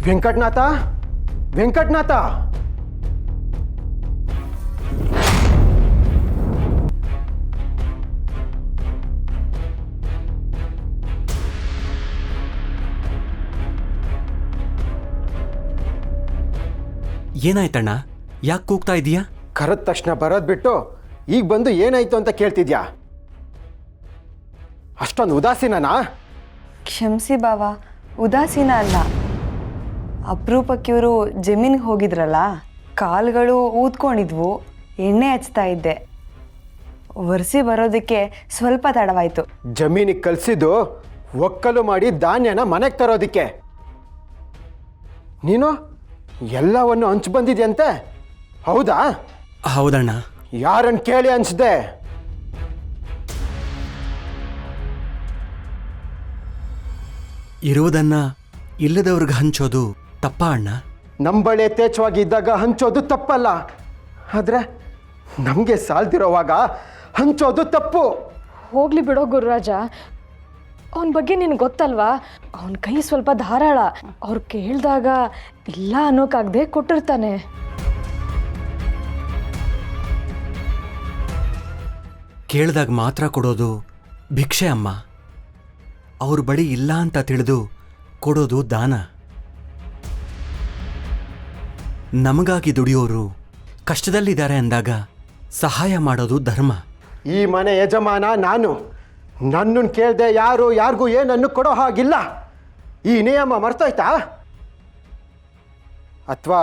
ವೆಂಕಟನಾಥ, ವೆಂಕಟನಾಥ, ಏನಾಯ್ತಣ್ಣ? ಯಾಕೆ ಕೂಗ್ತಾ ಇದೀಯಾ? ಕರೆದ ತಕ್ಷಣ ಬರೋದು ಬಿಟ್ಟು ಈಗ ಬಂದು ಏನಾಯ್ತು ಅಂತ ಕೇಳ್ತಿದ್ಯಾ? ಅಷ್ಟೊಂದು ಉದಾಸೀನನಾ? ಕ್ಷಮಿಸಿ ಬಾವ, ಉದಾಸೀನ ಅಲ್ಲ. ಅಪರೂಪಕ್ಕೆ ಇವರು ಜಮೀನಿಗೆ ಹೋಗಿದ್ರಲ್ಲ, ಕಾಲುಗಳು ಊದ್ಕೊಂಡಿದ್ವು, ಎಣ್ಣೆ ಹಚ್ತಾ ಇದ್ದೆ. ಒರೆಸಿ ಬರೋದಕ್ಕೆ ಸ್ವಲ್ಪ ತಡವಾಯಿತು. ಜಮೀನಿಗೆ ಕಲಿಸಿದ್ದು ಒಕ್ಕಲು ಮಾಡಿ ಧಾನ್ಯನ ಮನೆಗೆ ತರೋದಕ್ಕೆ. ನೀನು ಎಲ್ಲವನ್ನು ಹಂಚು ಬಂದಿದ್ಯಂತೆ, ಹೌದಾ? ಹೌದಣ್ಣ. ಯಾರನ್ನು ಕೇಳಿ ಅನ್ಸ್ದೆ? ಇರುವುದನ್ನ ಇಲ್ಲದವ್ರಿಗೆ ಹಂಚೋದು ತಪ್ಪಾ ಅಣ್ಣ? ನಂಬಳಿ ಯಥೇಚ್ಛವಾಗಿ ಇದ್ದಾಗ ಹಂಚೋದು ತಪ್ಪಲ್ಲ, ಆದರೆ ನಮಗೆ ಸಾಲ್ದಿರೋವಾಗ ಹಂಚೋದು ತಪ್ಪು. ಹೋಗ್ಲಿ ಬಿಡೋ ಗುರುರಾಜ, ಅವನ ಬಗ್ಗೆ ನಿನ್ಗೆ ಗೊತ್ತಲ್ವಾ? ಅವನ ಕೈ ಸ್ವಲ್ಪ ಧಾರಾಳ. ಅವ್ರು ಕೇಳಿದಾಗ ಇಲ್ಲ ಅನ್ನೋಕ್ಕಾಗದೆ ಕೊಟ್ಟಿರ್ತಾನೆ. ಕೇಳಿದಾಗ ಮಾತ್ರ ಕೊಡೋದು ಭಿಕ್ಷೆ ಅಮ್ಮ. ಅವ್ರ ಬಳಿ ಇಲ್ಲ ಅಂತ ತಿಳಿದು ಕೊಡೋದು ದಾನ. ನಮಗಾಗಿ ದುಡಿಯೋರು ಕಷ್ಟದಲ್ಲಿದ್ದಾರೆ ಅಂದಾಗ ಸಹಾಯ ಮಾಡೋದು ಧರ್ಮ. ಈ ಮನೆ ಯಜಮಾನ ನಾನು. ನನ್ನನ್ನು ಕೇಳದೆ ಯಾರಿಗೂ ಏನನ್ನು ಕೊಡೋ ಹಾಗಿಲ್ಲ. ಈ ನಿಯಮ ಮರ್ತೋಯ್ತಾ? ಅಥವಾ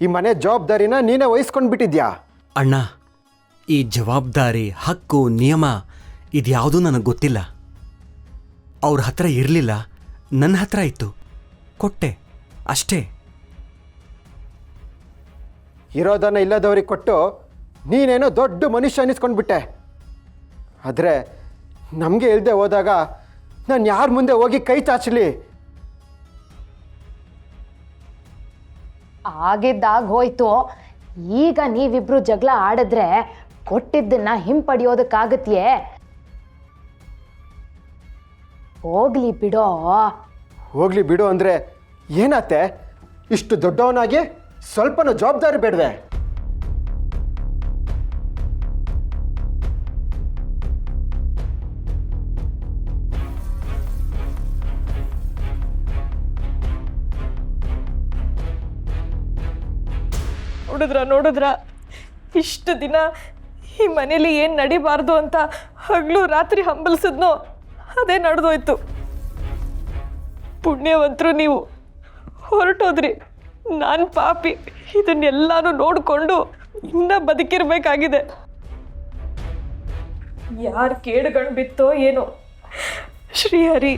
ಈ ಮನೆ ಜವಾಬ್ದಾರಿನ ನೀನೇ ವಹಿಸ್ಕೊಂಡು ಬಿಟ್ಟಿದ್ಯಾ? ಅಣ್ಣ, ಈ ಜವಾಬ್ದಾರಿ, ಹಕ್ಕು, ನಿಯಮ ಇದ್ಯಾವುದೂ ನನಗೆ ಗೊತ್ತಿಲ್ಲ. ಅವ್ರ ಹತ್ರ ಇರಲಿಲ್ಲ, ನನ್ನ ಹತ್ರ ಇತ್ತು, ಕೊಟ್ಟೆ ಅಷ್ಟೇ. ಇರೋದನ್ನು ಇಲ್ಲದವ್ರಿಗೆ ಕೊಟ್ಟು ನೀನೇನೋ ದೊಡ್ಡ ಮನುಷ್ಯ ಅನ್ನಿಸ್ಕೊಂಡ್ಬಿಟ್ಟೆ. ಆದರೆ ನಮಗೆ ಇಲ್ಲದೆ ಹೋದಾಗ ನಾನು ಯಾರ ಮುಂದೆ ಹೋಗಿ ಕೈ ಚಾಚಲಿ? ಆಗಿದ್ದಾಗ ಹೋಯ್ತು. ಈಗ ನೀವಿಬ್ರು ಜಗಳ ಆಡಿದ್ರೆ ಕೊಟ್ಟಿದ್ದನ್ನ ಹಿಂಪಡೆಯೋದಕ್ಕಾಗತ್ಯೆ? ಹೋಗ್ಲಿ ಬಿಡೋ. ಹೋಗ್ಲಿ ಬಿಡು ಅಂದರೆ ಏನಾತೆ? ಇಷ್ಟು ದೊಡ್ಡವನಾಗಿ ಸ್ವಲ್ಪನೂ ಜವಾಬ್ದಾರಿ ಬೇಡವೆ? ನೋಡಿದ್ರ ಇಷ್ಟು ದಿನ ಈ ಮನೇಲಿ ಏನು ನಡಿಬಾರ್ದು ಅಂತ ಹಗಲು ರಾತ್ರಿ ಹಂಬಲಿಸಿದ್ನೋ ಅದೇ ನಡೆದೋಯ್ತು. ಪುಣ್ಯವಂತರು ನೀವು, ಹೊರಟೋದ್ರಿ. ನಾನು ಪಾಪಿ, ಇದನ್ನೆಲ್ಲಾನು ನೋಡಿಕೊಂಡು ಇನ್ನ ಬದುಕಿರ್ಬೇಕಾಗಿದೆ. ಯಾರು ಕೇಡುಗಣ್ ಬಿತ್ತೋ ಏನೋ. ಶ್ರೀಹರಿ